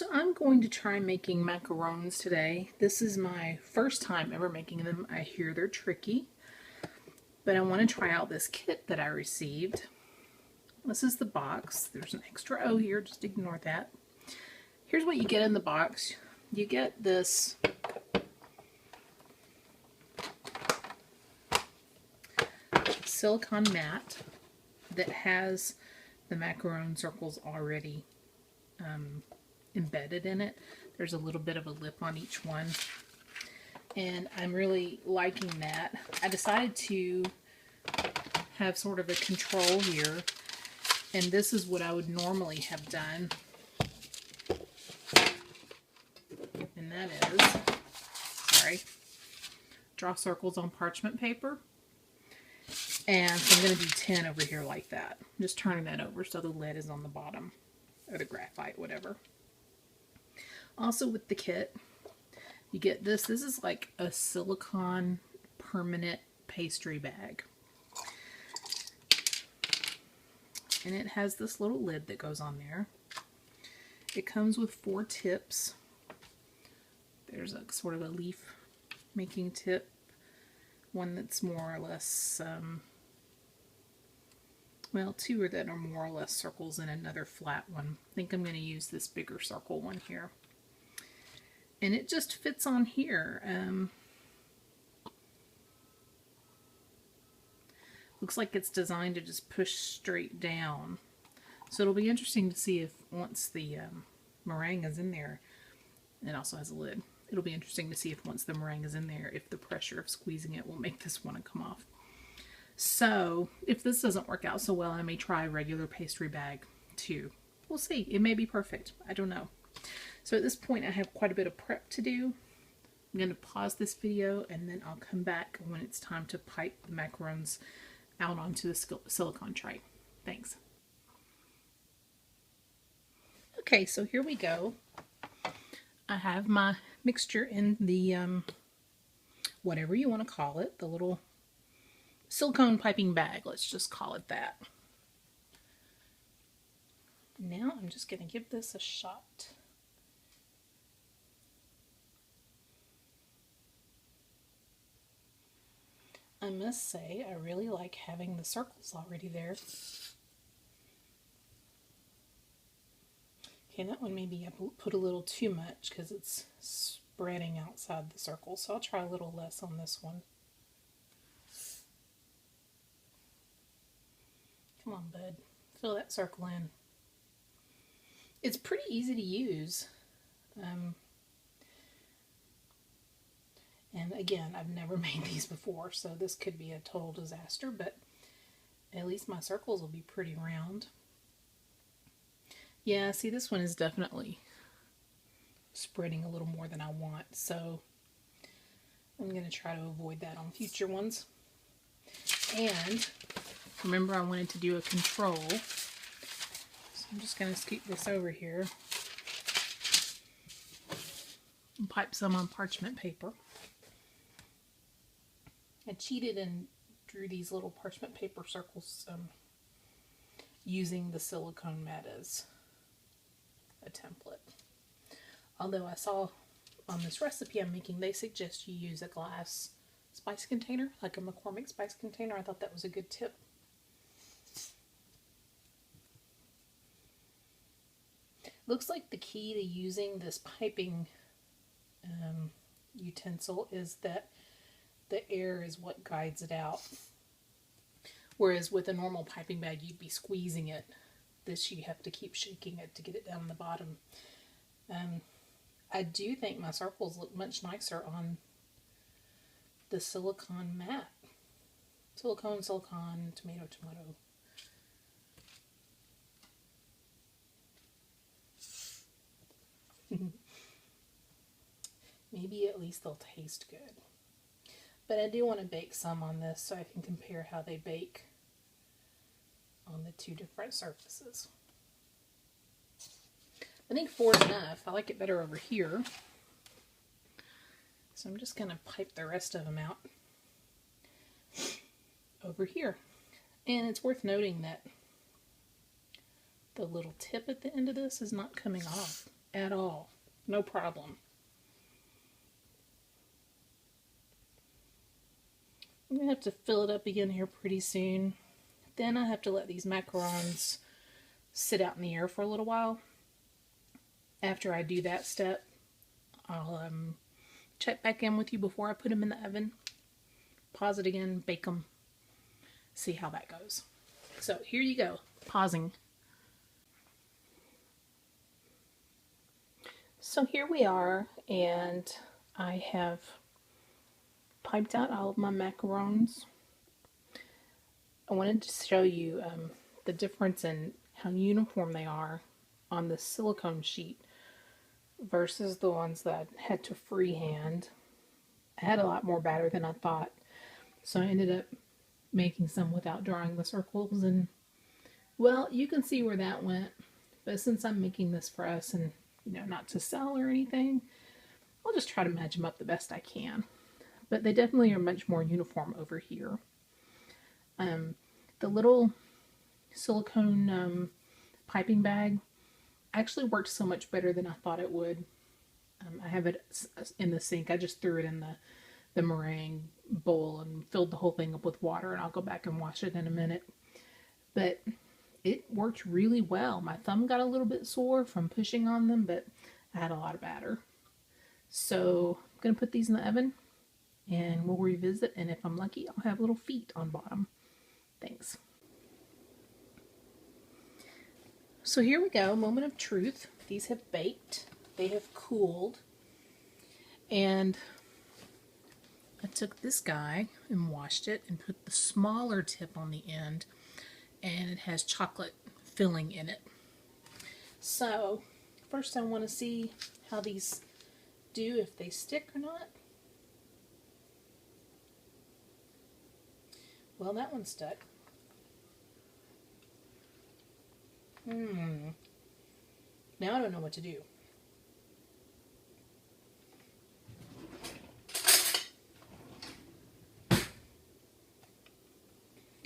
So I'm going to try making macarons today. This is my first time ever making them. I hear they're tricky, but I want to try out this kit that I received. This is the box. There's an extra O here, just ignore that. Here's what you get in the box. You get this silicone mat that has the macaron circles already embedded in it. There's a little bit of a lip on each one, and I'm really liking that. I decided to have sort of a control here, and this is what I would normally have done, and that is, draw circles on parchment paper, and so I'm going to do 10 over here like that. I'm just turning that over so the lid is on the bottom, or the graphite, whatever. Also with the kit, you get this. This is like a silicone permanent pastry bag. And it has this little lid that goes on there. It comes with 4 tips. There's a sort of a leaf making tip, one that's more or less, well, 2 that are more or less circles and another flat one. I think I'm going to use this bigger circle one here. And it just fits on here. Looks like it's designed to just push straight down. So it'll be interesting to see if once the meringue is in there, it also has a lid. It'll be interesting to see if once the meringue is in there, if the pressure of squeezing it will make this one come off. So if this doesn't work out so well, I may try a regular pastry bag too. We'll see. It may be perfect. I don't know. So at this point, I have quite a bit of prep to do. I'm going to pause this video and then I'll come back when it's time to pipe the macarons out onto the silicone tray. Thanks. Okay, so here we go. I have my mixture in the, whatever you want to call it, the little silicone piping bag. Let's just call it that. Now I'm just going to give this a shot. I must say, I really like having the circles already there. Okay, that one maybe I put a little too much because it's spreading outside the circle, so I'll try a little less on this one. Come on, bud. Fill that circle in. It's pretty easy to use. And again, I've never made these before, so this could be a total disaster, but at least my circles will be pretty round. Yeah, see, this one is definitely spreading a little more than I want, so I'm going to try to avoid that on future ones. And remember, I wanted to do a control, so I'm just going to scoop this over here and pipe some on parchment paper. I cheated and drew these little parchment paper circles using the silicone mat as a template. Although I saw on this recipe I'm making, they suggest you use a glass spice container, like a McCormick spice container. I thought that was a good tip. Looks like the key to using this piping utensil is that the air is what guides it out. Whereas with a normal piping bag, you'd be squeezing it. This, you have to keep shaking it to get it down the bottom. I do think my circles look much nicer on the silicone mat. Silicone, silicone, tomato, tomato. Maybe at least they'll taste good. But I do want to bake some on this so I can compare how they bake on the 2 different surfaces. I think 4 is enough. I like it better over here. So I'm just going to pipe the rest of them out over here. And it's worth noting that the little tip at the end of this is not coming off. at all. No problem. I'm going to have to fill it up again here pretty soon. Then I have to let these macarons sit out in the air for a little while. After I do that step, I'll check back in with you before I put them in the oven. Pause it again, bake them, see how that goes. So here you go, pausing. So here we are, and I have piped out all of my macarons. I wanted to show you the difference in how uniform they are on the silicone sheet versus the ones that I had to freehand. I had a lot more batter than I thought, so I ended up making some without drawing the circles, and well, you can see where that went. But since I'm making this for us and not to sell or anything, I'll just try to match them up the best I can. But they definitely are much more uniform over here. The little silicone piping bag actually worked so much better than I thought it would. I have it in the sink. I just threw it in the meringue bowl and filled the whole thing up with water, and I'll go back and wash it in a minute. But it worked really well. My thumb got a little bit sore from pushing on them, but I had a lot of batter. So I'm going to put these in the oven, and we'll revisit, and if I'm lucky, I'll have little feet on bottom. Thanks. So here we go, moment of truth. These have baked. They have cooled. And I took this guy and washed it and put the smaller tip on the end, and it has chocolate filling in it. So first I want to see how these do, if they stick or not. Well, that one stuck. Now I don't know what to do.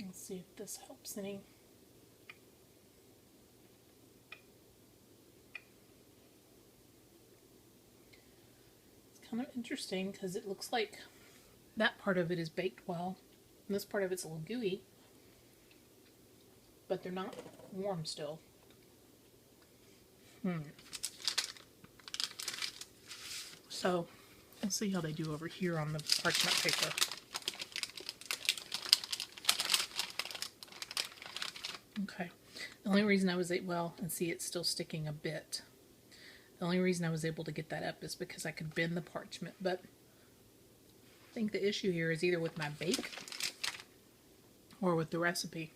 Let's see if this helps any. It's kind of interesting because it looks like that part of it is baked well, and this part of it's a little gooey, but they're not warm still. So let's see how they do over here on the parchment paper. Okay, the only reason I was able, and see it's still sticking a bit. The only reason I was able to get that up is because I could bend the parchment, but I think the issue here is either with my bake or with the recipe.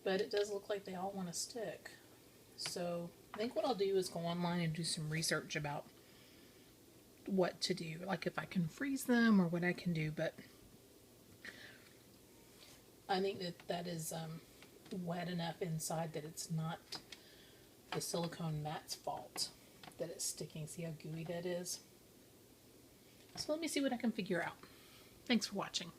But it does look like they all want to stick. So I think what I'll do is go online and do some research about what to do, like if I can freeze them or what I can do. But I think that is wet enough inside that it's not the silicone mat's fault that it's sticking. See how gooey that is? So let me see what I can figure out. Thanks for watching.